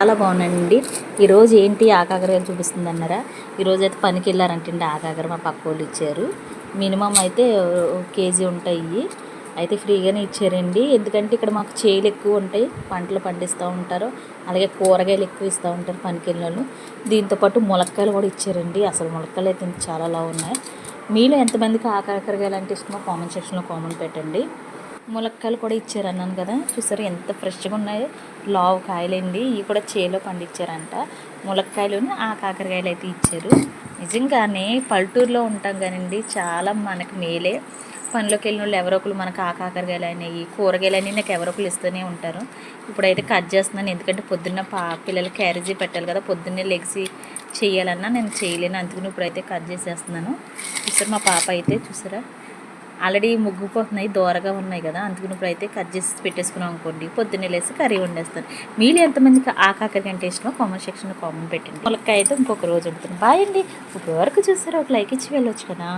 చాలా బాగున్నాయండి. ఈరోజు ఏంటి ఆకాకరకాయలు చూపిస్తుంది అన్నారా? ఈరోజు అయితే పనికి వెళ్ళారంటండి. ఆకాకర మా పక్క వాళ్ళు ఇచ్చారు. మినిమం అయితే కేజీ ఉంటాయి. అయితే ఫ్రీగానే ఇచ్చారండి. ఎందుకంటే ఇక్కడ మాకు చేలు ఎక్కువ ఉంటాయి, పంటలు పండిస్తూ ఉంటారు, అలాగే కూరగాయలు ఎక్కువ ఇస్తూ ఉంటారు పనికి వెళ్ళిన వాళ్ళు. దీంతోపాటు ములక్కాయలు కూడా ఇచ్చారండి. అసలు ములక్కాయలు అయితే చాలా ఉన్నాయి. మీలో ఎంతమందికి ఆకాకరకాయలు అంటే ఇష్టమో కామెంట్ సెక్షన్లో కామెంట్ పెట్టండి. ములక్కాయలు కూడా ఇచ్చారు అన్నాను కదా, చూసారు ఎంత ఫ్రెష్గా ఉన్నాయో. లావు కాయలండి, ఇవి కూడా చేలో పండించారంట. ములక్కాయలుని ఆ కాకరకాయలు అయితే ఇచ్చారు. నిజంగానే పల్లెటూరులో ఉంటాం కానండి, చాలా మనకు మేలే. పనిలోకి వెళ్ళిన వాళ్ళు ఎవరో ఒకరు మనకు ఆ కాకరకాయలు అయినాయి, కూరగాయలు అయినాయి నాకు ఎవరో ఒకరు ఇస్తూనే ఉంటారు. ఇప్పుడైతే కట్ చేస్తున్నాను, ఎందుకంటే పొద్దున్న పిల్లలు క్యారేజీ పెట్టాలి కదా, పొద్దున్నే లెగ్సి చేయాలన్నా నేను చేయలేను, అందుకని ఇప్పుడైతే కట్ చేసేస్తున్నాను. చూసారు మా పాప అయితే, చూసారా ఆల్రెడీ ముగ్గుపోతున్నాయి, దూరగా ఉన్నాయి కదా, అందుకని ఇప్పుడు అయితే కట్ చేసి పెట్టేసుకున్నాం అనుకోండి, పొద్దున్నే లేసి కర్రీ వండేస్తాను. మీరు ఎంతమందికి ఆ కాకరకాయ అంటే ఇష్టమో కామెంట్ సెక్షన్లో కామెంట్ పెట్టండి. ములక్కాయ అయితే ఇంకొక రోజు ఉంటుంది. బాయ్ అండి. ఇప్పటి వరకు చూసారా, ఒక లైక్ ఇచ్చి వెళ్ళొచ్చు కదా.